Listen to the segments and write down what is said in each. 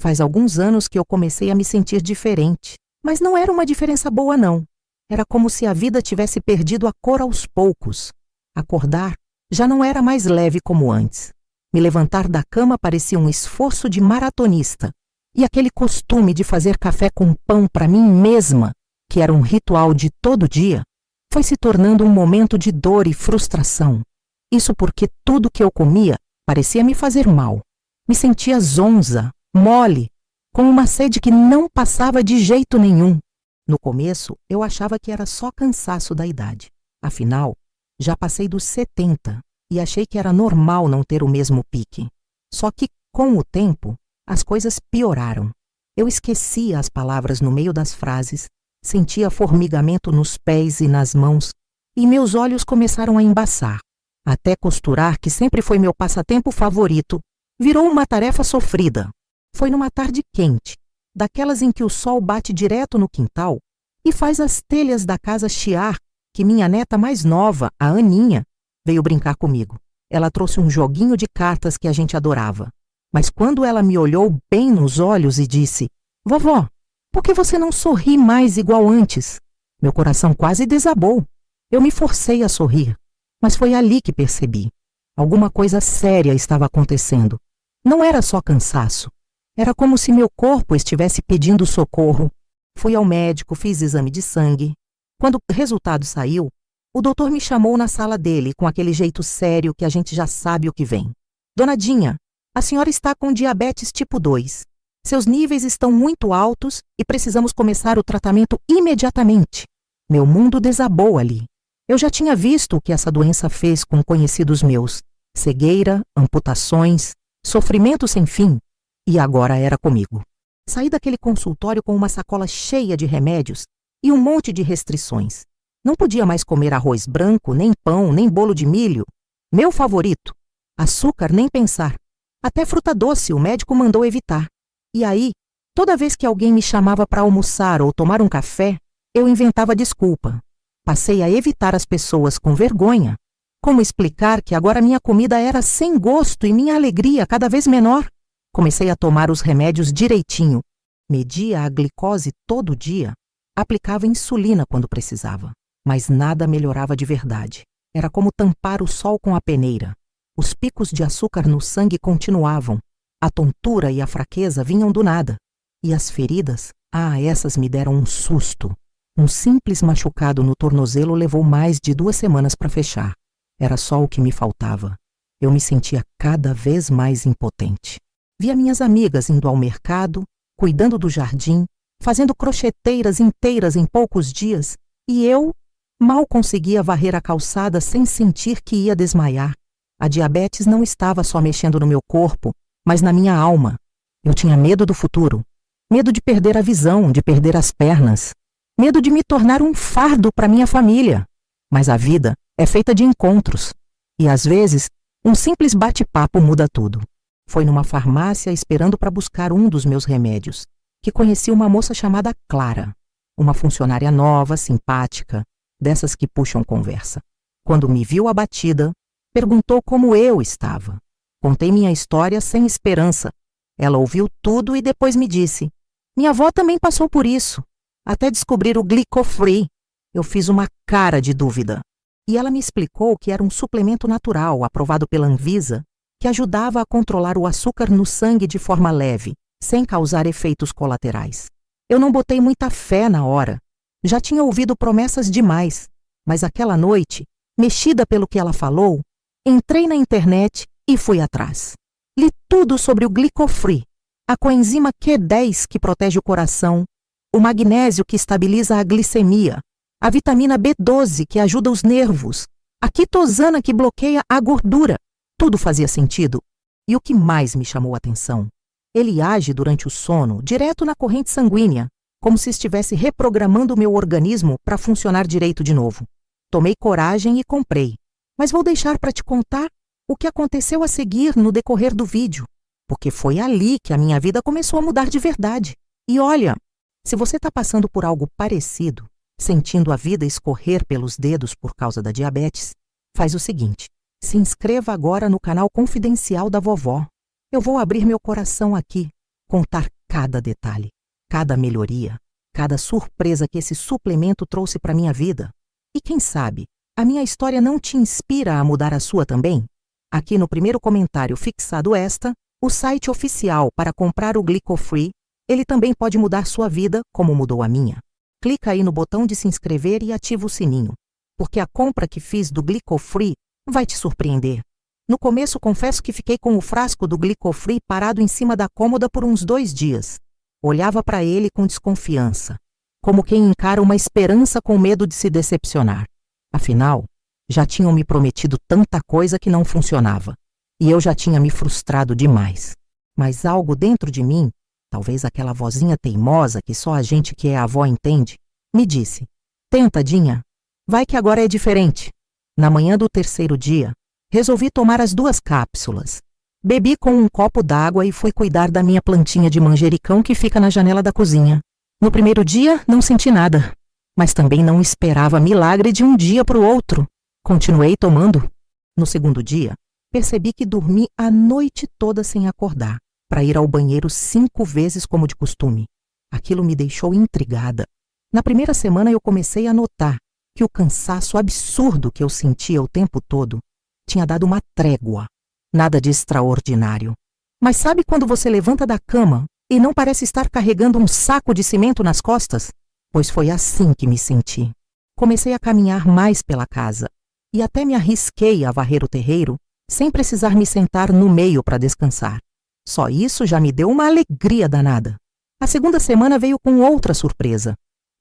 Faz alguns anos que eu comecei a me sentir diferente, mas não era uma diferença boa, não. Era como se a vida tivesse perdido a cor aos poucos. Acordar já não era mais leve como antes. Me levantar da cama parecia um esforço de maratonista. E aquele costume de fazer café com pão para mim mesma, que era um ritual de todo dia, foi se tornando um momento de dor e frustração. Isso porque tudo que eu comia parecia me fazer mal. Me sentia zonza, mole, com uma sede que não passava de jeito nenhum. No começo, eu achava que era só cansaço da idade. Afinal, já passei dos 70 e achei que era normal não ter o mesmo pique. Só que, com o tempo, as coisas pioraram. Eu esquecia as palavras no meio das frases, sentia formigamento nos pés e nas mãos, e meus olhos começaram a embaçar. Até costurar, que sempre foi meu passatempo favorito, virou uma tarefa sofrida. Foi numa tarde quente, daquelas em que o sol bate direto no quintal e faz as telhas da casa chiar, que minha neta mais nova, a Aninha, veio brincar comigo. Ela trouxe um joguinho de cartas que a gente adorava. Mas quando ela me olhou bem nos olhos e disse: "Vovó, por que você não sorri mais igual antes?", meu coração quase desabou. Eu me forcei a sorrir, mas foi ali que percebi. Alguma coisa séria estava acontecendo. Não era só cansaço. Era como se meu corpo estivesse pedindo socorro. Fui ao médico, fiz exame de sangue. Quando o resultado saiu, o doutor me chamou na sala dele com aquele jeito sério que a gente já sabe o que vem. "Dona Dinha, a senhora está com diabetes tipo 2. Seus níveis estão muito altos e precisamos começar o tratamento imediatamente." Meu mundo desabou ali. Eu já tinha visto o que essa doença fez com conhecidos meus. Cegueira, amputações, sofrimento sem fim. E agora era comigo. Saí daquele consultório com uma sacola cheia de remédios e um monte de restrições. Não podia mais comer arroz branco, nem pão, nem bolo de milho. Meu favorito. Açúcar, nem pensar. Até fruta doce o médico mandou evitar. E aí, toda vez que alguém me chamava para almoçar ou tomar um café, eu inventava desculpa. Passei a evitar as pessoas com vergonha. Como explicar que agora minha comida era sem gosto e minha alegria cada vez menor? Comecei a tomar os remédios direitinho. Media a glicose todo dia. Aplicava insulina quando precisava. Mas nada melhorava de verdade. Era como tampar o sol com a peneira. Os picos de açúcar no sangue continuavam. A tontura e a fraqueza vinham do nada. E as feridas, essas me deram um susto. Um simples machucado no tornozelo levou mais de 2 semanas para fechar. Era só o que me faltava. Eu me sentia cada vez mais impotente. Via minhas amigas indo ao mercado, cuidando do jardim, fazendo crocheteiras inteiras em poucos dias, e eu mal conseguia varrer a calçada sem sentir que ia desmaiar. A diabetes não estava só mexendo no meu corpo, mas na minha alma. Eu tinha medo do futuro, medo de perder a visão, de perder as pernas, medo de me tornar um fardo para minha família. Mas a vida é feita de encontros, e às vezes um simples bate-papo muda tudo. Foi numa farmácia esperando para buscar um dos meus remédios, que conheci uma moça chamada Clara, uma funcionária nova, simpática, dessas que puxam conversa. Quando me viu abatida, perguntou como eu estava. Contei minha história sem esperança. Ela ouviu tudo e depois me disse: "Minha avó também passou por isso, até descobrir o Glicofree." Eu fiz uma cara de dúvida. E ela me explicou que era um suplemento natural aprovado pela Anvisa que ajudava a controlar o açúcar no sangue de forma leve, sem causar efeitos colaterais. Eu não botei muita fé na hora. Já tinha ouvido promessas demais, mas aquela noite, mexida pelo que ela falou, entrei na internet e fui atrás. Li tudo sobre o Glicofree, a coenzima Q10 que protege o coração, o magnésio que estabiliza a glicemia, a vitamina B12 que ajuda os nervos, a quitosana que bloqueia a gordura. Tudo fazia sentido. E o que mais me chamou a atenção? Ele age durante o sono, direto na corrente sanguínea, como se estivesse reprogramando o meu organismo para funcionar direito de novo. Tomei coragem e comprei. Mas vou deixar para te contar o que aconteceu a seguir no decorrer do vídeo, porque foi ali que a minha vida começou a mudar de verdade. E olha, se você está passando por algo parecido, sentindo a vida escorrer pelos dedos por causa da diabetes, faz o seguinte: se inscreva agora no canal confidencial da vovó. Eu vou abrir meu coração aqui, contar cada detalhe, cada melhoria, cada surpresa que esse suplemento trouxe para minha vida. E quem sabe, a minha história não te inspira a mudar a sua também? Aqui no primeiro comentário fixado o site oficial para comprar o Glico-Free, ele também pode mudar sua vida como mudou a minha. Clica aí no botão de se inscrever e ativa o sininho, porque a compra que fiz do Glico-Free vai te surpreender. No começo, confesso que fiquei com o frasco do Glico-Free parado em cima da cômoda por uns 2 dias. Olhava para ele com desconfiança, como quem encara uma esperança com medo de se decepcionar. Afinal, já tinham me prometido tanta coisa que não funcionava, e eu já tinha me frustrado demais. Mas algo dentro de mim, talvez aquela vozinha teimosa que só a gente que é avó entende, me disse: tenta, Dinha, vai que agora é diferente. Na manhã do 3º dia, resolvi tomar as 2 cápsulas. Bebi com um copo d'água e fui cuidar da minha plantinha de manjericão que fica na janela da cozinha. No primeiro dia, não senti nada, mas também não esperava milagre de um dia para o outro. Continuei tomando. No 2º dia, percebi que dormi a noite toda sem acordar, para ir ao banheiro 5 vezes como de costume. Aquilo me deixou intrigada. Na primeira semana eu comecei a notar que o cansaço absurdo que eu sentia o tempo todo tinha dado uma trégua. Nada de extraordinário. Mas sabe quando você levanta da cama e não parece estar carregando um saco de cimento nas costas? Pois foi assim que me senti. Comecei a caminhar mais pela casa e até me arrisquei a varrer o terreiro sem precisar me sentar no meio para descansar. Só isso já me deu uma alegria danada. A 2ª semana veio com outra surpresa.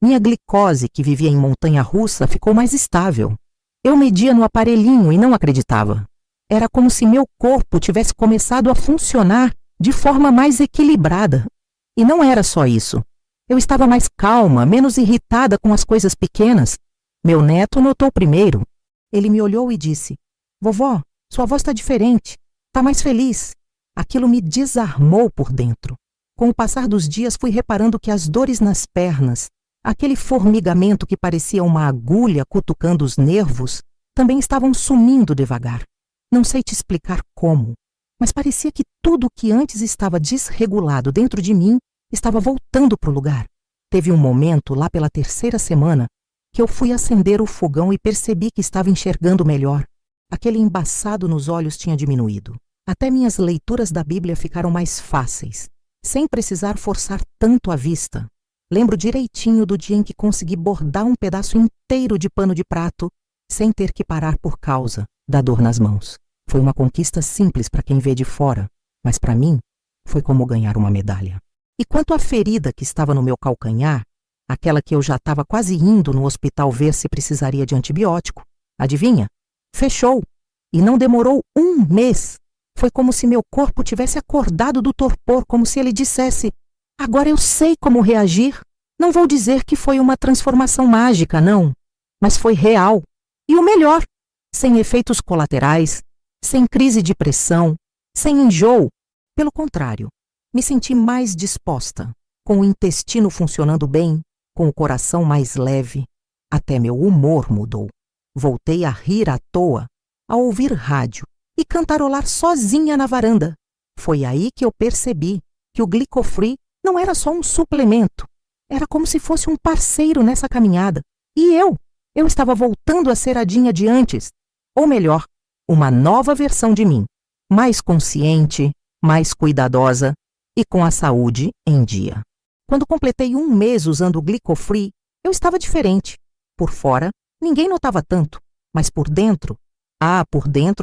Minha glicose, que vivia em montanha-russa, ficou mais estável. Eu media no aparelhinho e não acreditava. Era como se meu corpo tivesse começado a funcionar de forma mais equilibrada. E não era só isso. Eu estava mais calma, menos irritada com as coisas pequenas. Meu neto notou primeiro. Ele me olhou e disse: vovó, sua voz está diferente, está mais feliz. Aquilo me desarmou por dentro. Com o passar dos dias fui reparando que as dores nas pernas, aquele formigamento que parecia uma agulha cutucando os nervos, também estavam sumindo devagar. Não sei te explicar como, mas parecia que tudo que antes estava desregulado dentro de mim estava voltando para o lugar. Teve um momento, lá pela 3ª semana, que eu fui acender o fogão e percebi que estava enxergando melhor. Aquele embaçado nos olhos tinha diminuído. Até minhas leituras da Bíblia ficaram mais fáceis, sem precisar forçar tanto a vista. Lembro direitinho do dia em que consegui bordar um pedaço inteiro de pano de prato, sem ter que parar por causa da dor nas mãos. Foi uma conquista simples para quem vê de fora, mas para mim foi como ganhar uma medalha. E quanto à ferida que estava no meu calcanhar, aquela que eu já estava quase indo no hospital ver se precisaria de antibiótico, adivinha? Fechou. E não demorou 1 mês. Foi como se meu corpo tivesse acordado do torpor, como se ele dissesse: agora eu sei como reagir. Não vou dizer que foi uma transformação mágica, não, mas foi real. E o melhor, sem efeitos colaterais, sem crise de pressão, sem enjoo. Pelo contrário, me senti mais disposta, com o intestino funcionando bem, com o coração mais leve. Até meu humor mudou. Voltei a rir à toa, a ouvir rádio e cantarolar sozinha na varanda. Foi aí que eu percebi que o Glico-Free não era só um suplemento. Era como se fosse um parceiro nessa caminhada. E eu estava voltando a ser a Dinha de antes. Ou melhor, uma nova versão de mim. Mais consciente, mais cuidadosa e com a saúde em dia. Quando completei 1 mês usando o Glico-Free, eu estava diferente. Por fora, ninguém notava tanto. Mas por dentro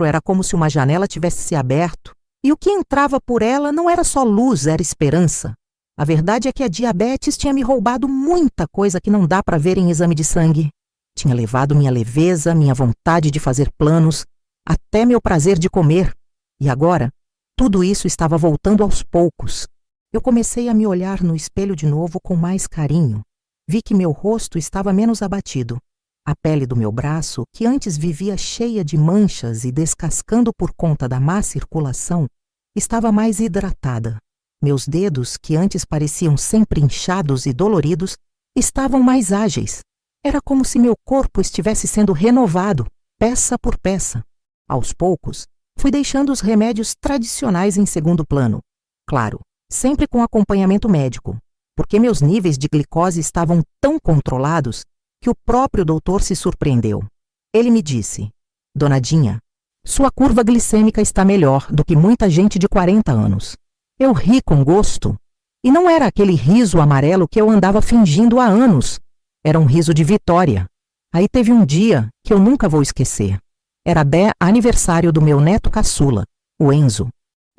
era como se uma janela tivesse se aberto. E o que entrava por ela não era só luz, era esperança. A verdade é que a diabetes tinha me roubado muita coisa que não dá para ver em exame de sangue. Tinha levado minha leveza, minha vontade de fazer planos, até meu prazer de comer. E agora, tudo isso estava voltando aos poucos. Eu comecei a me olhar no espelho de novo com mais carinho. Vi que meu rosto estava menos abatido. A pele do meu braço, que antes vivia cheia de manchas e descascando por conta da má circulação, estava mais hidratada. Meus dedos, que antes pareciam sempre inchados e doloridos, estavam mais ágeis. Era como se meu corpo estivesse sendo renovado, peça por peça. Aos poucos, fui deixando os remédios tradicionais em segundo plano. Claro, sempre com acompanhamento médico, porque meus níveis de glicose estavam tão controlados que o próprio doutor se surpreendeu. Ele me disse: Dona Dinha, sua curva glicêmica está melhor do que muita gente de 40 anos. Eu ri com gosto. E não era aquele riso amarelo que eu andava fingindo há anos. Era um riso de vitória. Aí teve um dia que eu nunca vou esquecer. Era aniversário do meu neto caçula, o Enzo.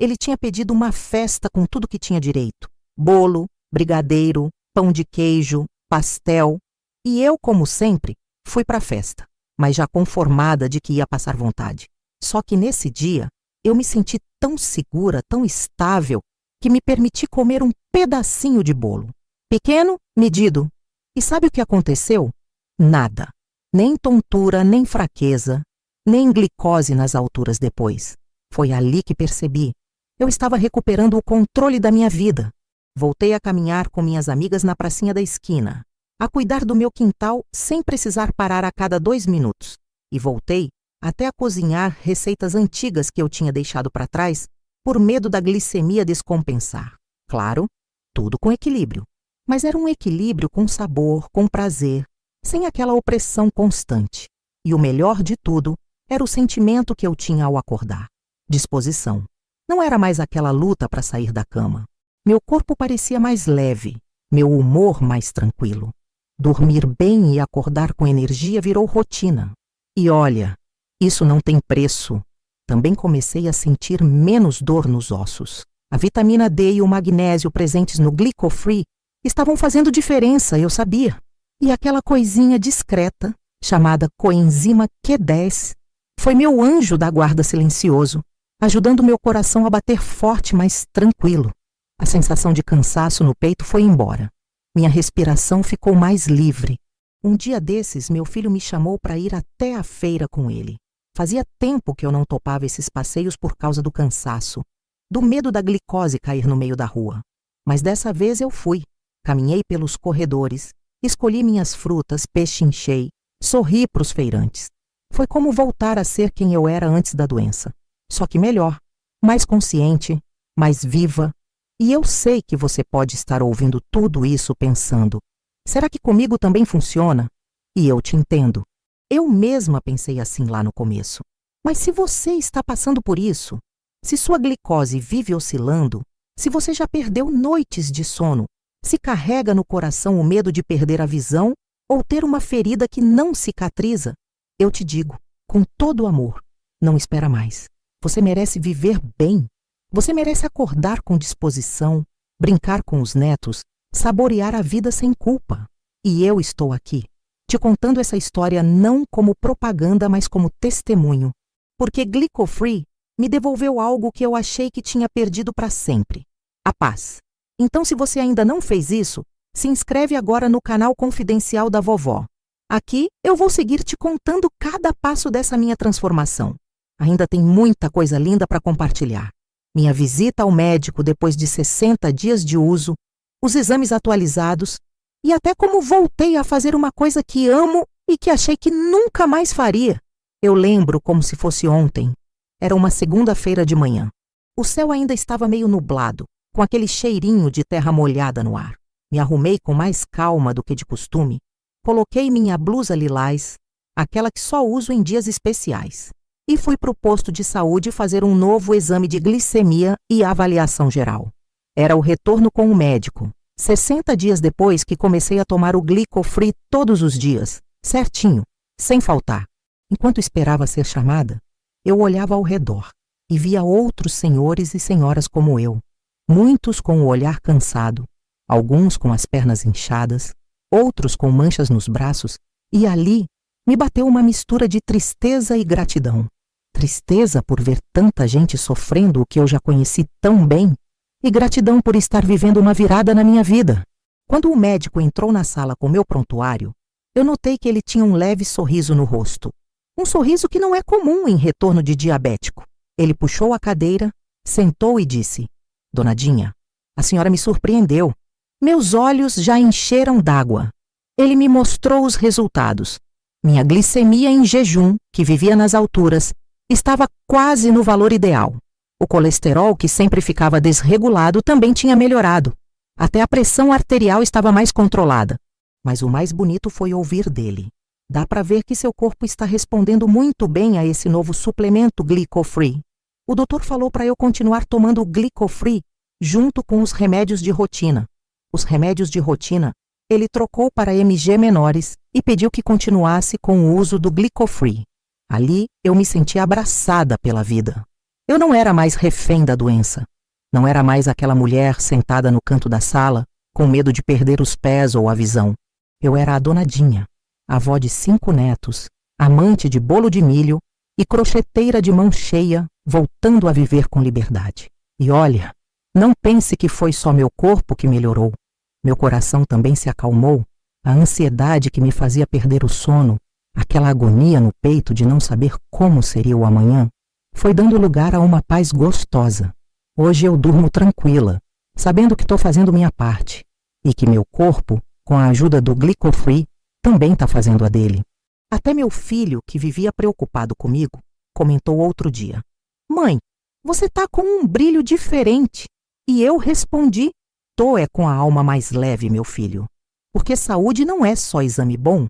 Ele tinha pedido uma festa com tudo que tinha direito. Bolo, brigadeiro, pão de queijo, pastel. E eu, como sempre, fui para a festa, mas já conformada de que ia passar vontade. Só que nesse dia, eu me senti tão segura, tão estável, que me permiti comer um pedacinho de bolo. Pequeno, medido. E sabe o que aconteceu? Nada. Nem tontura, nem fraqueza, nem glicose nas alturas depois. Foi ali que percebi. Eu estava recuperando o controle da minha vida. Voltei a caminhar com minhas amigas na pracinha da esquina, a cuidar do meu quintal sem precisar parar a cada 2 minutos. E voltei até a cozinhar receitas antigas que eu tinha deixado para trás por medo da glicemia descompensar. Claro, tudo com equilíbrio. Mas era um equilíbrio com sabor, com prazer, sem aquela opressão constante. E o melhor de tudo era o sentimento que eu tinha ao acordar. Disposição. Não era mais aquela luta para sair da cama. Meu corpo parecia mais leve, meu humor mais tranquilo. Dormir bem e acordar com energia virou rotina. E olha, isso não tem preço. Também comecei a sentir menos dor nos ossos. A vitamina D e o magnésio presentes no Glicofree estavam fazendo diferença, eu sabia. E aquela coisinha discreta, chamada coenzima Q10, foi meu anjo da guarda silencioso, ajudando meu coração a bater forte, mas tranquilo. A sensação de cansaço no peito foi embora. Minha respiração ficou mais livre. Um dia desses, meu filho me chamou para ir até a feira com ele. Fazia tempo que eu não topava esses passeios por causa do cansaço, do medo da glicose cair no meio da rua. Mas dessa vez eu fui. Caminhei pelos corredores, escolhi minhas frutas, pechinchei, sorri para os feirantes. Foi como voltar a ser quem eu era antes da doença. Só que melhor, mais consciente, mais viva. E eu sei que você pode estar ouvindo tudo isso pensando: será que comigo também funciona? E eu te entendo. Eu mesma pensei assim lá no começo. Mas se você está passando por isso, se sua glicose vive oscilando, se você já perdeu noites de sono, se carrega no coração o medo de perder a visão ou ter uma ferida que não cicatriza, eu te digo, com todo o amor, não espera mais. Você merece viver bem. Você merece acordar com disposição, brincar com os netos, saborear a vida sem culpa. E eu estou aqui, te contando essa história não como propaganda, mas como testemunho. Porque Glicofree me devolveu algo que eu achei que tinha perdido para sempre: a paz. Então, se você ainda não fez isso, se inscreve agora no canal confidencial da vovó. Aqui eu vou seguir te contando cada passo dessa minha transformação. Ainda tem muita coisa linda para compartilhar. Minha visita ao médico depois de 60 dias de uso, os exames atualizados e até como voltei a fazer uma coisa que amo e que achei que nunca mais faria. Eu lembro como se fosse ontem. Era uma segunda-feira de manhã. O céu ainda estava meio nublado, com aquele cheirinho de terra molhada no ar. Me arrumei com mais calma do que de costume. Coloquei minha blusa lilás, aquela que só uso em dias especiais, e fui para o posto de saúde fazer um novo exame de glicemia e avaliação geral. Era o retorno com o médico, 60 dias depois que comecei a tomar o Glicofree todos os dias, certinho, sem faltar. Enquanto esperava ser chamada, eu olhava ao redor e via outros senhores e senhoras como eu, muitos com o olhar cansado, alguns com as pernas inchadas, outros com manchas nos braços, e ali me bateu uma mistura de tristeza e gratidão. Tristeza por ver tanta gente sofrendo o que eu já conheci tão bem, e gratidão por estar vivendo uma virada na minha vida. Quando o médico entrou na sala com meu prontuário, eu notei que ele tinha um leve sorriso no rosto. Um sorriso que não é comum em retorno de diabético. Ele puxou a cadeira, sentou e disse: Dona Dinha, a senhora me surpreendeu. Meus olhos já encheram d'água. Ele me mostrou os resultados. Minha glicemia em jejum, que vivia nas alturas, estava quase no valor ideal. O colesterol, que sempre ficava desregulado, também tinha melhorado. Até a pressão arterial estava mais controlada. Mas o mais bonito foi ouvir dele. Dá para ver que seu corpo está respondendo muito bem a esse novo suplemento Glyco-Free. O doutor falou para eu continuar tomando o Glyco-Free junto com os remédios de rotina. Os remédios de rotina ele trocou para mg menores e pediu que continuasse com o uso do Glyco-Free. Ali eu me senti abraçada pela vida. Eu não era mais refém da doença. Não era mais aquela mulher sentada no canto da sala, com medo de perder os pés ou a visão. Eu era a dona Dinha, avó de 5 netos, amante de bolo de milho e crocheteira de mão cheia, voltando a viver com liberdade. E olha, não pense que foi só meu corpo que melhorou. Meu coração também se acalmou. A ansiedade que me fazia perder o sono, aquela agonia no peito de não saber como seria o amanhã, foi dando lugar a uma paz gostosa. Hoje eu durmo tranquila, sabendo que estou fazendo minha parte e que meu corpo, com a ajuda do Glyco-Free, também está fazendo a dele. Até meu filho, que vivia preocupado comigo, comentou outro dia: "Mãe, você tá com um brilho diferente." E eu respondi: "Tô é com a alma mais leve, meu filho. Porque saúde não é só exame bom,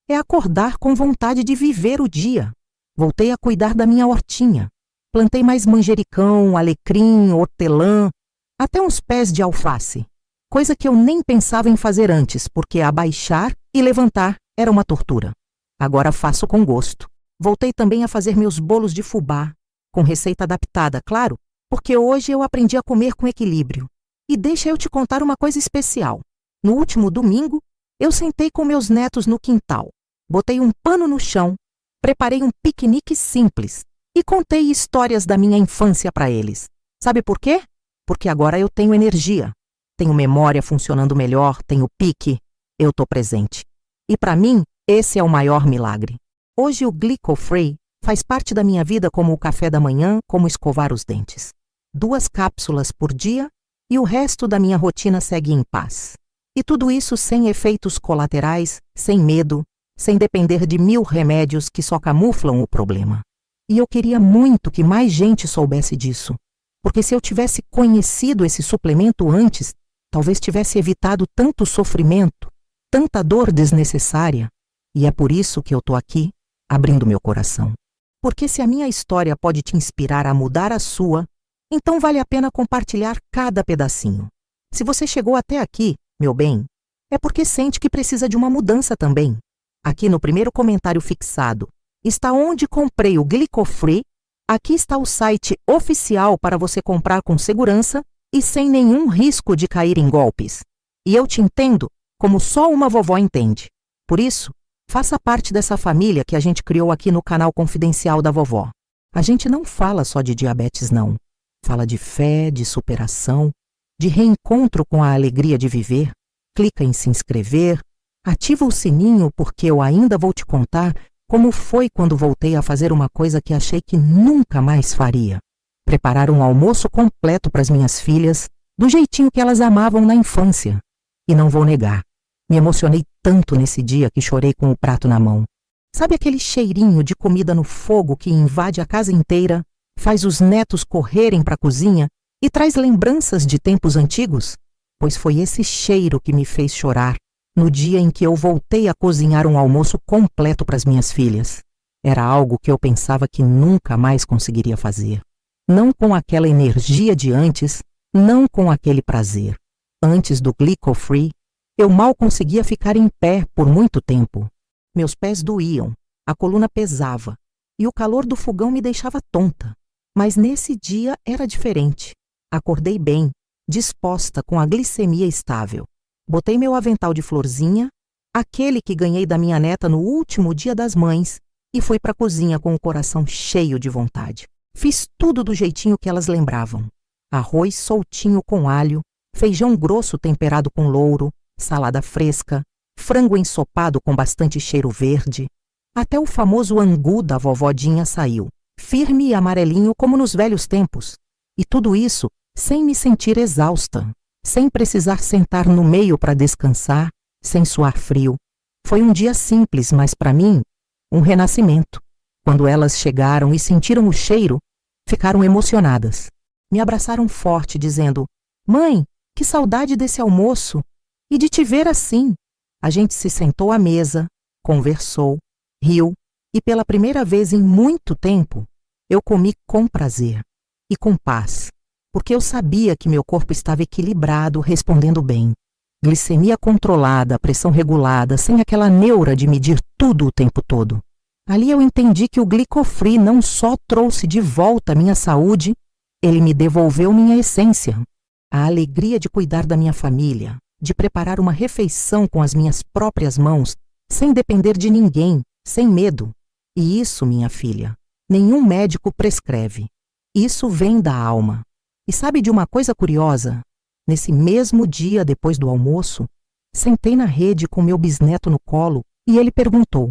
é acordar com vontade de viver o dia." Voltei a cuidar da minha hortinha. Plantei mais manjericão, alecrim, hortelã, até uns pés de alface. Coisa que eu nem pensava em fazer antes, porque abaixar e levantar era uma tortura. Agora faço com gosto. Voltei também a fazer meus bolos de fubá, com receita adaptada, claro, porque hoje eu aprendi a comer com equilíbrio. E deixa eu te contar uma coisa especial. No último domingo, eu sentei com meus netos no quintal, botei um pano no chão, preparei um piquenique simples e contei histórias da minha infância para eles. Sabe por quê? Porque agora eu tenho energia, tenho memória funcionando melhor, tenho pique, eu tô presente. E para mim, esse é o maior milagre. Hoje o Glyco-Free faz parte da minha vida como o café da manhã, como escovar os dentes. 2 cápsulas por dia e o resto da minha rotina segue em paz. E tudo isso sem efeitos colaterais, sem medo, sem depender de 1000 remédios que só camuflam o problema. E eu queria muito que mais gente soubesse disso, porque se eu tivesse conhecido esse suplemento antes, talvez tivesse evitado tanto sofrimento, tanta dor desnecessária. E é por isso que eu tô aqui, abrindo meu coração. Porque se a minha história pode te inspirar a mudar a sua, então vale a pena compartilhar cada pedacinho. Se você chegou até aqui, meu bem, é porque sente que precisa de uma mudança também. Aqui no primeiro comentário fixado está onde comprei o Glyco-Free. Aqui está o site oficial para você comprar com segurança e sem nenhum risco de cair em golpes. E eu te entendo como só uma vovó entende. Por isso, faça parte dessa família que a gente criou aqui no canal Confidencial da Vovó. A gente não fala só de diabetes, não. Fala de fé, de superação, de reencontro com a alegria de viver. Clica em se inscrever, ativa o sininho porque eu ainda vou te contar como foi quando voltei a fazer uma coisa que achei que nunca mais faria. Preparar um almoço completo para as minhas filhas, do jeitinho que elas amavam na infância. E não vou negar, me emocionei tanto nesse dia que chorei com o prato na mão. Sabe aquele cheirinho de comida no fogo que invade a casa inteira, faz os netos correrem para a cozinha e traz lembranças de tempos antigos? Pois foi esse cheiro que me fez chorar no dia em que eu voltei a cozinhar um almoço completo para as minhas filhas. Era algo que eu pensava que nunca mais conseguiria fazer. Não com aquela energia de antes, não com aquele prazer. Antes do Glyco-Free, eu mal conseguia ficar em pé por muito tempo. Meus pés doíam, a coluna pesava e o calor do fogão me deixava tonta. Mas nesse dia era diferente. Acordei bem, disposta, com a glicemia estável. Botei meu avental de florzinha, aquele que ganhei da minha neta no último Dia das Mães, e fui para a cozinha com o coração cheio de vontade. Fiz tudo do jeitinho que elas lembravam. Arroz soltinho com alho, feijão grosso temperado com louro, salada fresca, frango ensopado com bastante cheiro verde. Até o famoso angu da vovó Dinha saiu, firme e amarelinho como nos velhos tempos. E tudo isso sem me sentir exausta, sem precisar sentar no meio para descansar, sem suar frio. Foi um dia simples, mas para mim, um renascimento. Quando elas chegaram e sentiram o cheiro, ficaram emocionadas. Me abraçaram forte, dizendo: "Mãe, que saudade desse almoço! E de te ver assim!" A gente se sentou à mesa, conversou, riu, e pela primeira vez em muito tempo, eu comi com prazer e com paz, porque eu sabia que meu corpo estava equilibrado, respondendo bem. Glicemia controlada, pressão regulada, sem aquela neura de medir tudo o tempo todo. Ali eu entendi que o Glicofree não só trouxe de volta minha saúde, ele me devolveu minha essência. A alegria de cuidar da minha família, de preparar uma refeição com as minhas próprias mãos, sem depender de ninguém, sem medo. E isso, minha filha, nenhum médico prescreve. Isso vem da alma. E sabe de uma coisa curiosa? Nesse mesmo dia, depois do almoço, sentei na rede com meu bisneto no colo e ele perguntou: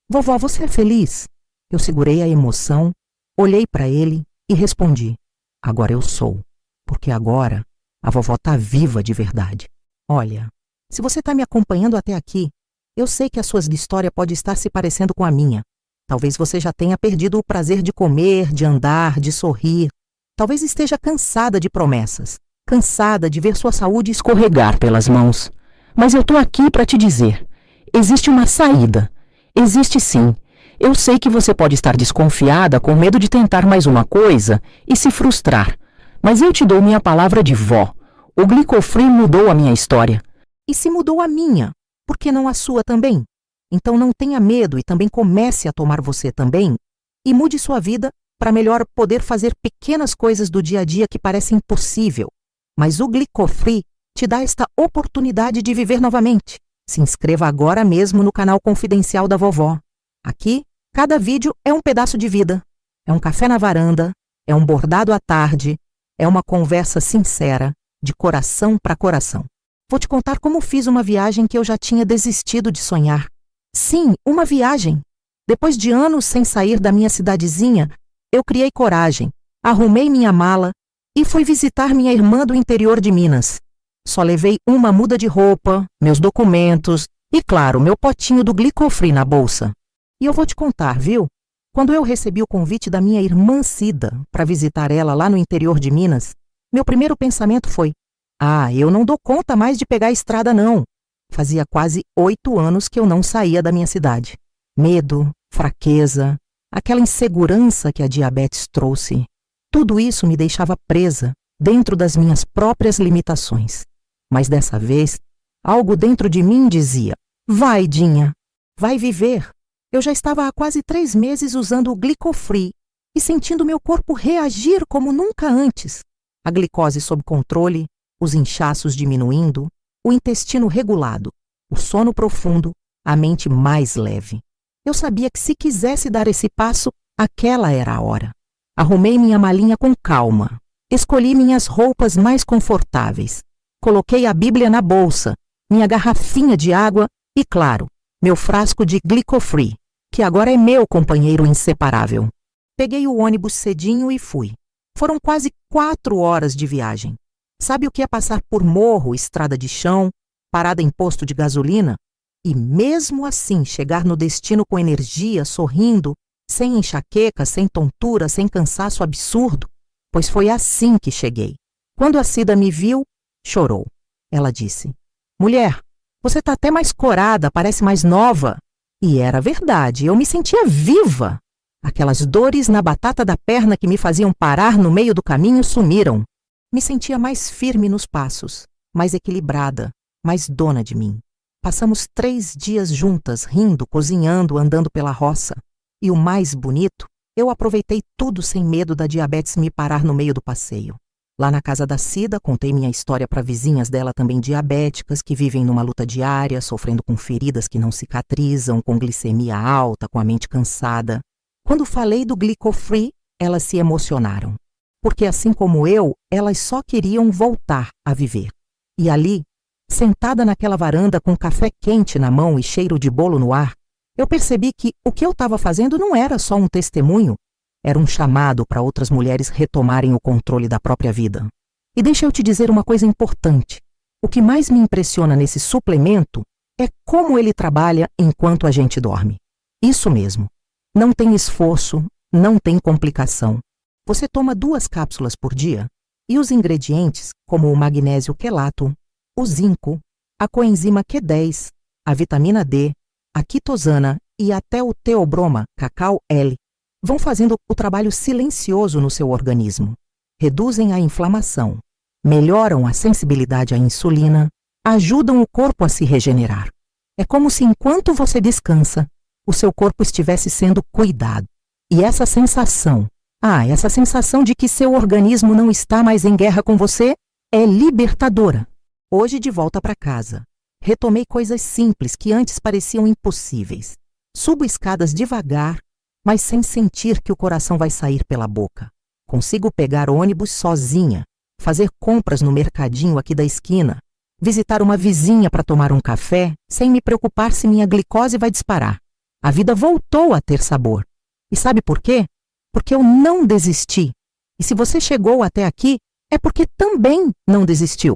"Vovó, você é feliz?" Eu segurei a emoção, olhei para ele e respondi: "Agora eu sou, porque agora a vovó está viva de verdade." Olha, se você está me acompanhando até aqui, eu sei que a sua história pode estar se parecendo com a minha. Talvez você já tenha perdido o prazer de comer, de andar, de sorrir. Talvez esteja cansada de promessas, cansada de ver sua saúde escorregar pelas mãos. Mas eu estou aqui para te dizer, existe uma saída. Existe sim. Eu sei que você pode estar desconfiada, com medo de tentar mais uma coisa e se frustrar. Mas eu te dou minha palavra de vó. O Glicofree mudou a minha história. E se mudou a minha, por que não a sua também? Então não tenha medo e também comece a tomar você também e mude sua vida para melhor poder fazer pequenas coisas do dia a dia que parecem impossível. Mas o Glicofree te dá esta oportunidade de viver novamente. Se inscreva agora mesmo no canal Confidencial da Vovó. Aqui, cada vídeo é um pedaço de vida. É um café na varanda, é um bordado à tarde, é uma conversa sincera, de coração para coração. Vou te contar como fiz uma viagem que eu já tinha desistido de sonhar. Sim, uma viagem. Depois de anos sem sair da minha cidadezinha, eu criei coragem, arrumei minha mala e fui visitar minha irmã do interior de Minas. Só levei uma muda de roupa, meus documentos e, claro, meu potinho do Glicofree na bolsa. E eu vou te contar, viu? Quando eu recebi o convite da minha irmã Cida para visitar ela lá no interior de Minas, meu primeiro pensamento foi: eu não dou conta mais de pegar a estrada não. Fazia quase 8 anos que eu não saía da minha cidade. Medo, fraqueza, aquela insegurança que a diabetes trouxe. Tudo isso me deixava presa dentro das minhas próprias limitações. Mas dessa vez, algo dentro de mim dizia: vai, Dinha, vai viver. Eu já estava há quase 3 meses usando o Glicofree e sentindo meu corpo reagir como nunca antes. A glicose sob controle, os inchaços diminuindo, o intestino regulado, o sono profundo, a mente mais leve. Eu sabia que se quisesse dar esse passo, aquela era a hora. Arrumei minha malinha com calma, escolhi minhas roupas mais confortáveis, coloquei a Bíblia na bolsa, minha garrafinha de água e, claro, meu frasco de Glicofree, que agora é meu companheiro inseparável. Peguei o ônibus cedinho e fui. Foram quase 4 horas de viagem. Sabe o que é passar por morro, estrada de chão, parada em posto de gasolina? E mesmo assim chegar no destino com energia, sorrindo, sem enxaqueca, sem tontura, sem cansaço absurdo? Pois foi assim que cheguei. Quando a Cida me viu, chorou. Ela disse: "Mulher, você está até mais corada, parece mais nova." E era verdade, eu me sentia viva. Aquelas dores na batata da perna que me faziam parar no meio do caminho sumiram. Me sentia mais firme nos passos, mais equilibrada, mais dona de mim. Passamos 3 dias juntas, rindo, cozinhando, andando pela roça. E o mais bonito, eu aproveitei tudo sem medo da diabetes me parar no meio do passeio. Lá na casa da Cida, contei minha história para vizinhas dela também diabéticas, que vivem numa luta diária, sofrendo com feridas que não cicatrizam, com glicemia alta, com a mente cansada. Quando falei do Glicofree, elas se emocionaram. Porque assim como eu, elas só queriam voltar a viver. E ali, sentada naquela varanda com café quente na mão e cheiro de bolo no ar, eu percebi que o que eu estava fazendo não era só um testemunho, era um chamado para outras mulheres retomarem o controle da própria vida. E deixa eu te dizer uma coisa importante. O que mais me impressiona nesse suplemento é como ele trabalha enquanto a gente dorme. Isso mesmo. Não tem esforço, não tem complicação. Você toma 2 cápsulas por dia E os ingredientes, como o magnésio quelato, o zinco, a coenzima Q10, a vitamina D, a quitosana e até o teobroma, cacau L, vão fazendo o trabalho silencioso no seu organismo. Reduzem a inflamação, melhoram a sensibilidade à insulina, ajudam o corpo a se regenerar. É como se enquanto você descansa, o seu corpo estivesse sendo cuidado. E essa sensação de que seu organismo não está mais em guerra com você, é libertadora. Hoje, de volta para casa, retomei coisas simples que antes pareciam impossíveis. Subo escadas devagar, mas sem sentir que o coração vai sair pela boca. Consigo pegar ônibus sozinha, fazer compras no mercadinho aqui da esquina, visitar uma vizinha para tomar um café, sem me preocupar se minha glicose vai disparar. A vida voltou a ter sabor. E sabe por quê? Porque eu não desisti. E se você chegou até aqui, é porque também não desistiu.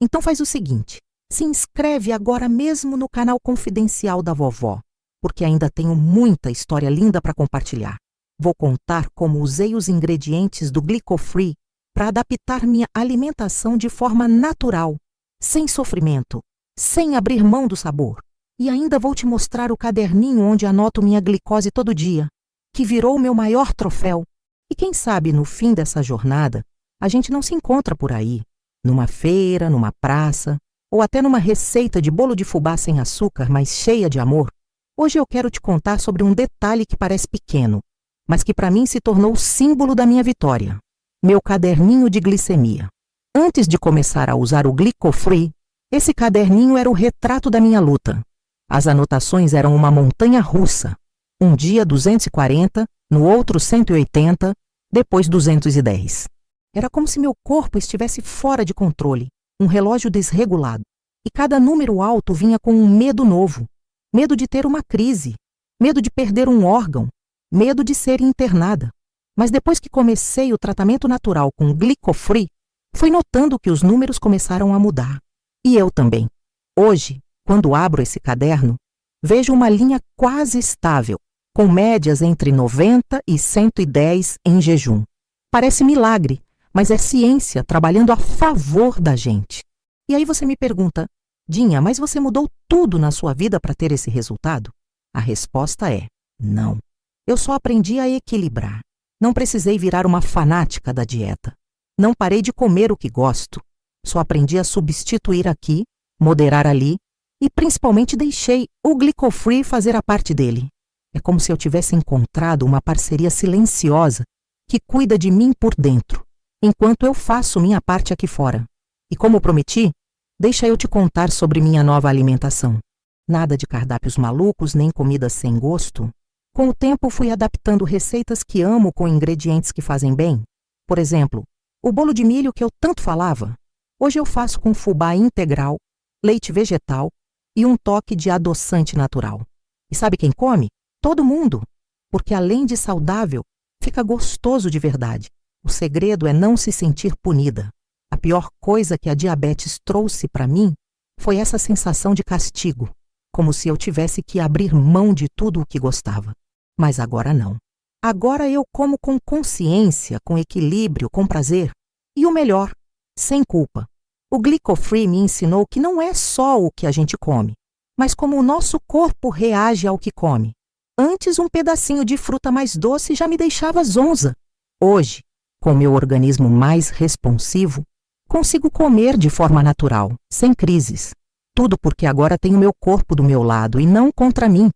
Então faz o seguinte, se inscreve agora mesmo no canal confidencial da vovó, porque ainda tenho muita história linda para compartilhar. Vou contar como usei os ingredientes do Glicofree para adaptar minha alimentação de forma natural, sem sofrimento, sem abrir mão do sabor. E ainda vou te mostrar o caderninho onde anoto minha glicose todo dia, que virou o meu maior troféu. E quem sabe no fim dessa jornada, a gente não se encontra por aí, numa feira, numa praça, ou até numa receita de bolo de fubá sem açúcar, mas cheia de amor. Hoje eu quero te contar sobre um detalhe que parece pequeno, mas que para mim se tornou o símbolo da minha vitória. Meu caderninho de glicemia. Antes de começar a usar o Glicofree, esse caderninho era o retrato da minha luta. As anotações eram uma montanha russa. Um dia 240, no outro 180, depois 210. Era como se meu corpo estivesse fora de controle, um relógio desregulado. E cada número alto vinha com um medo novo. Medo de ter uma crise, medo de perder um órgão, medo de ser internada. Mas depois que comecei o tratamento natural com Glicofree, fui notando que os números começaram a mudar. E eu também. Hoje, quando abro esse caderno, vejo uma linha quase estável, com médias entre 90 e 110 em jejum. Parece milagre, mas é ciência trabalhando a favor da gente. E aí você me pergunta, Dinha, mas você mudou tudo na sua vida para ter esse resultado? A resposta é não. Eu só aprendi a equilibrar. Não precisei virar uma fanática da dieta. Não parei de comer o que gosto. Só aprendi a substituir aqui, moderar ali e principalmente deixei o Glicofree fazer a parte dele. É como se eu tivesse encontrado uma parceria silenciosa que cuida de mim por dentro, enquanto eu faço minha parte aqui fora. E como prometi, deixa eu te contar sobre minha nova alimentação. Nada de cardápios malucos nem comidas sem gosto. Com o tempo fui adaptando receitas que amo com ingredientes que fazem bem. Por exemplo, o bolo de milho que eu tanto falava. Hoje eu faço com fubá integral, leite vegetal e um toque de adoçante natural. E sabe quem come? Todo mundo. Porque além de saudável, fica gostoso de verdade. O segredo é não se sentir punida. A pior coisa que a diabetes trouxe para mim foi essa sensação de castigo, como se eu tivesse que abrir mão de tudo o que gostava. Mas agora não. Agora eu como com consciência, com equilíbrio, com prazer. E o melhor, sem culpa. O Glicofree me ensinou que não é só o que a gente come, mas como o nosso corpo reage ao que come. Antes, um pedacinho de fruta mais doce já me deixava zonza. Hoje, com meu organismo mais responsivo, consigo comer de forma natural, sem crises. Tudo porque agora tenho meu corpo do meu lado e não contra mim.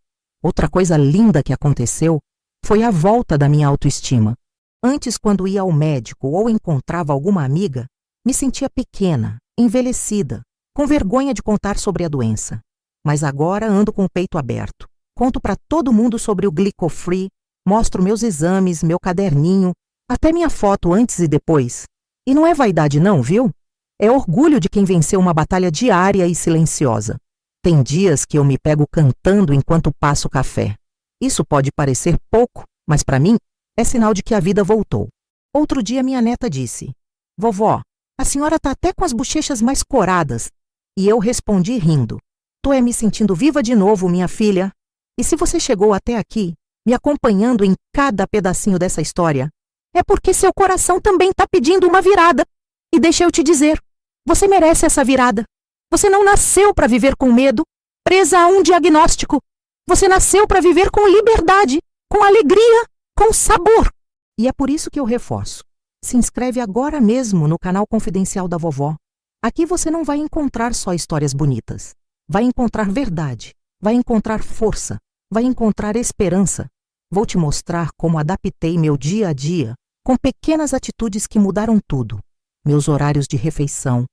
Outra coisa linda que aconteceu foi a volta da minha autoestima. Antes, quando ia ao médico ou encontrava alguma amiga, me sentia pequena, envelhecida, com vergonha de contar sobre a doença. Mas agora ando com o peito aberto. Conto para todo mundo sobre o Glicofree, mostro meus exames, meu caderninho, até minha foto antes e depois. E não é vaidade não, viu? É orgulho de quem venceu uma batalha diária e silenciosa. Tem dias que eu me pego cantando enquanto passo café. Isso pode parecer pouco, mas para mim é sinal de que a vida voltou. Outro dia minha neta disse, vovó, a senhora tá até com as bochechas mais coradas. E eu respondi rindo, tô me sentindo viva de novo, minha filha. E se você chegou até aqui, me acompanhando em cada pedacinho dessa história, é porque seu coração também tá pedindo uma virada. E deixa eu te dizer, você merece essa virada. Você não nasceu para viver com medo, presa a um diagnóstico. Você nasceu para viver com liberdade, com alegria, com sabor. E é por isso que eu reforço. Se inscreve agora mesmo no canal Confidencial da Vovó. Aqui você não vai encontrar só histórias bonitas. Vai encontrar verdade, vai encontrar força, vai encontrar esperança. Vou te mostrar como adaptei meu dia a dia com pequenas atitudes que mudaram tudo. Meus horários de refeição,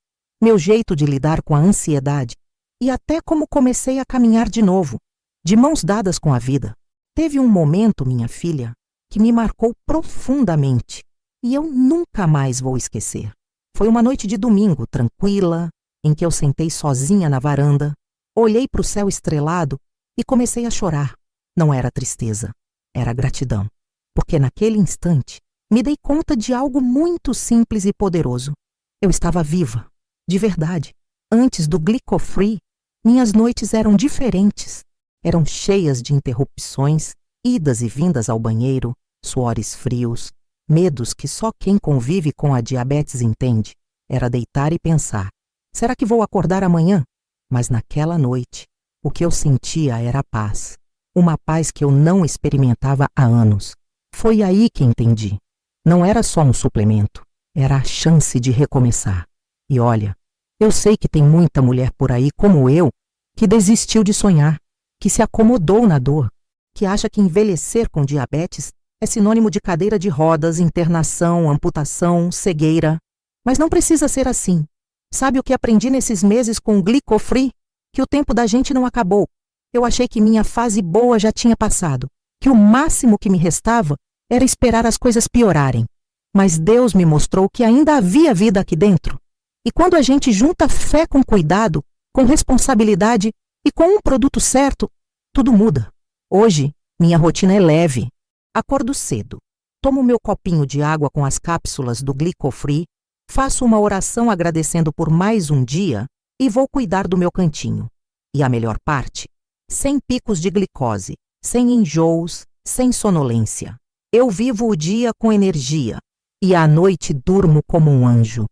meu jeito de lidar com a ansiedade e até como comecei a caminhar de novo, de mãos dadas com a vida. Teve um momento, minha filha, que me marcou profundamente e eu nunca mais vou esquecer. Foi uma noite de domingo, tranquila, em que eu sentei sozinha na varanda, olhei para o céu estrelado e comecei a chorar. Não era tristeza, era gratidão, porque naquele instante me dei conta de algo muito simples e poderoso. Eu estava viva, de verdade. Antes do Glicofree, minhas noites eram diferentes. Eram cheias de interrupções, idas e vindas ao banheiro, suores frios, medos que só quem convive com a diabetes entende. Era deitar e pensar, será que vou acordar amanhã? Mas naquela noite, o que eu sentia era paz. Uma paz que eu não experimentava há anos. Foi aí que entendi. Não era só um suplemento, era a chance de recomeçar. E olha, eu sei que tem muita mulher por aí como eu que desistiu de sonhar, que se acomodou na dor, que acha que envelhecer com diabetes é sinônimo de cadeira de rodas, internação, amputação, cegueira. Mas não precisa ser assim. Sabe o que aprendi nesses meses com o Glicofree? Que o tempo da gente não acabou. Eu achei que minha fase boa já tinha passado, que o máximo que me restava era esperar as coisas piorarem. Mas Deus me mostrou que ainda havia vida aqui dentro. E quando a gente junta fé com cuidado, com responsabilidade e com um produto certo, tudo muda. Hoje, minha rotina é leve. Acordo cedo, tomo meu copinho de água com as cápsulas do Glicofree, faço uma oração agradecendo por mais um dia e vou cuidar do meu cantinho. E a melhor parte? Sem picos de glicose, sem enjoos, sem sonolência. Eu vivo o dia com energia e à noite durmo como um anjo.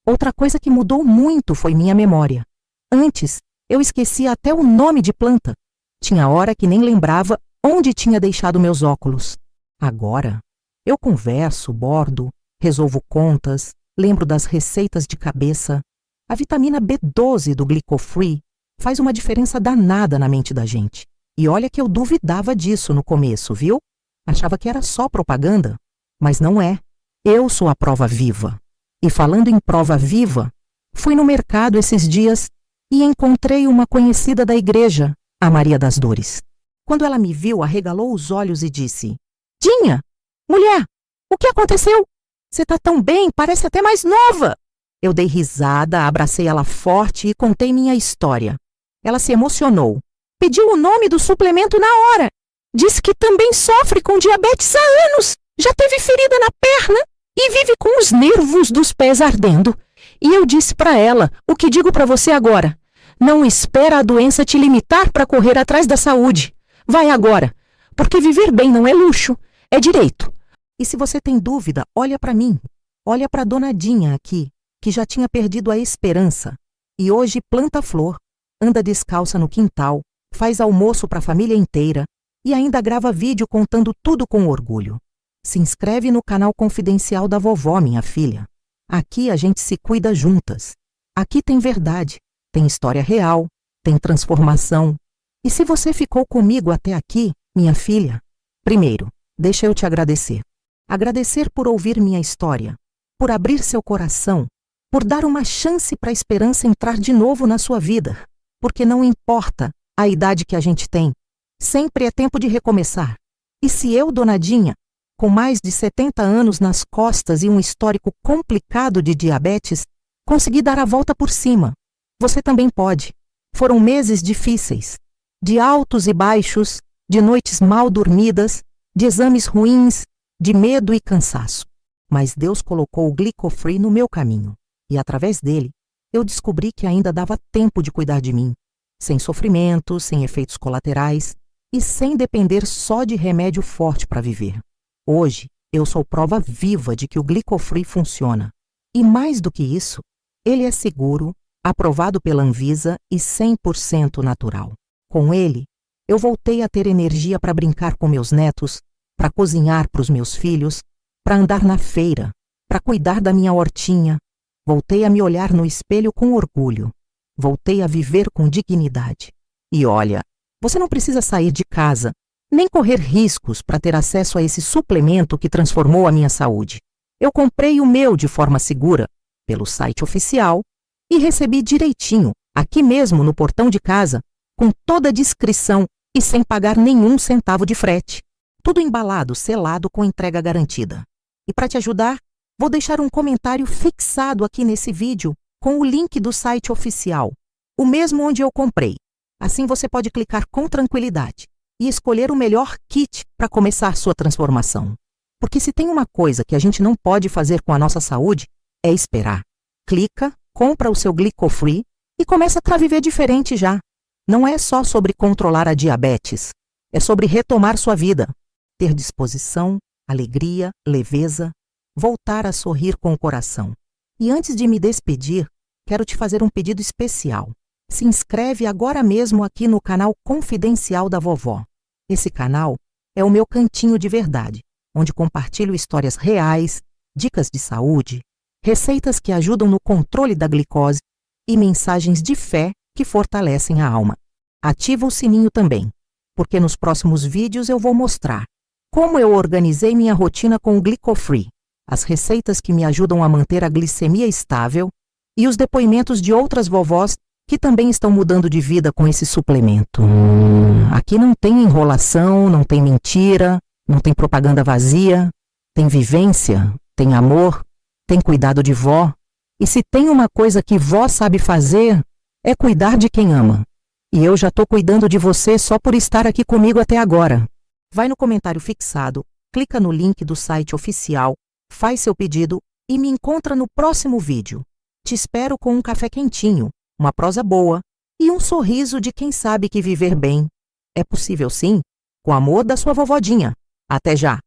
Outra coisa que mudou muito foi minha memória. Antes, eu esquecia até o nome de planta. Tinha hora que nem lembrava onde tinha deixado meus óculos. Agora, eu converso, bordo, resolvo contas, lembro das receitas de cabeça. A vitamina B12 do Glicofree faz uma diferença danada na mente da gente. E olha que eu duvidava disso no começo, viu? Achava que era só propaganda. Mas não é. Eu sou a prova viva. E falando em prova viva, fui no mercado esses dias e encontrei uma conhecida da igreja, a Maria das Dores. Quando ela me viu, arregalou os olhos e disse: Dinha, mulher, o que aconteceu? Você tá tão bem, parece até mais nova. Eu dei risada, abracei ela forte e contei minha história. Ela se emocionou. Pediu o nome do suplemento na hora. Disse que também sofre com diabetes há anos. Já teve ferida na perna e vive com os nervos dos pés ardendo. E eu disse para ela o que digo para você agora. Não espera a doença te limitar para correr atrás da saúde. Vai agora, porque viver bem não é luxo, é direito. E se você tem dúvida, olha para mim. Olha para a Dona Dinha aqui, que já tinha perdido a esperança. E hoje planta flor, anda descalça no quintal, faz almoço para a família inteira e ainda grava vídeo contando tudo com orgulho. Se inscreve no canal Confidencial da Vovó, minha filha. Aqui a gente se cuida juntas. Aqui tem verdade, tem história real, tem transformação. E se você ficou comigo até aqui, minha filha, primeiro, deixa eu te agradecer. Agradecer por ouvir minha história, por abrir seu coração, por dar uma chance para a esperança entrar de novo na sua vida. Porque não importa a idade que a gente tem, sempre é tempo de recomeçar. E se eu, Dona Dinha, com mais de 70 anos nas costas e um histórico complicado de diabetes, consegui dar a volta por cima, você também pode. Foram meses difíceis, de altos e baixos, de noites mal dormidas, de exames ruins, de medo e cansaço. Mas Deus colocou o Glicofree no meu caminho, e através dele, eu descobri que ainda dava tempo de cuidar de mim, sem sofrimento, sem efeitos colaterais e sem depender só de remédio forte para viver. Hoje, eu sou prova viva de que o Glicofree funciona. E mais do que isso, ele é seguro, aprovado pela Anvisa e 100% natural. Com ele, eu voltei a ter energia para brincar com meus netos, para cozinhar para os meus filhos, para andar na feira, para cuidar da minha hortinha. Voltei a me olhar no espelho com orgulho. Voltei a viver com dignidade. E olha, você não precisa sair de casa, nem correr riscos para ter acesso a esse suplemento que transformou a minha saúde. Eu comprei o meu de forma segura, pelo site oficial, e recebi direitinho, aqui mesmo no portão de casa, com toda a descrição e sem pagar nenhum centavo de frete. Tudo embalado, selado com entrega garantida. E para te ajudar, vou deixar um comentário fixado aqui nesse vídeo com o link do site oficial, o mesmo onde eu comprei. Assim você pode clicar com tranquilidade e escolher o melhor kit para começar sua transformação. Porque se tem uma coisa que a gente não pode fazer com a nossa saúde, é esperar. Clica, compra o seu Glico-Free e começa a viver diferente já. Não é só sobre controlar a diabetes, é sobre retomar sua vida, ter disposição, alegria, leveza, voltar a sorrir com o coração. E antes de me despedir, quero te fazer um pedido especial. Se inscreve agora mesmo aqui no canal Confidencial da Vovó. Esse canal é o meu cantinho de verdade, onde compartilho histórias reais, dicas de saúde, receitas que ajudam no controle da glicose e mensagens de fé que fortalecem a alma. Ativa o sininho também, porque nos próximos vídeos eu vou mostrar como eu organizei minha rotina com o Glico-Free, as receitas que me ajudam a manter a glicemia estável e os depoimentos de outras vovós que também estão mudando de vida com esse suplemento. Aqui não tem enrolação, não tem mentira, não tem propaganda vazia, tem vivência, tem amor, tem cuidado de vó. E se tem uma coisa que vó sabe fazer, é cuidar de quem ama. E eu já estou cuidando de você só por estar aqui comigo até agora. Vai no comentário fixado, clica no link do site oficial, faz seu pedido e me encontra no próximo vídeo. Te espero com um café quentinho, uma prosa boa e um sorriso de quem sabe que viver bem é possível sim, com o amor da sua vovodinha. Até já!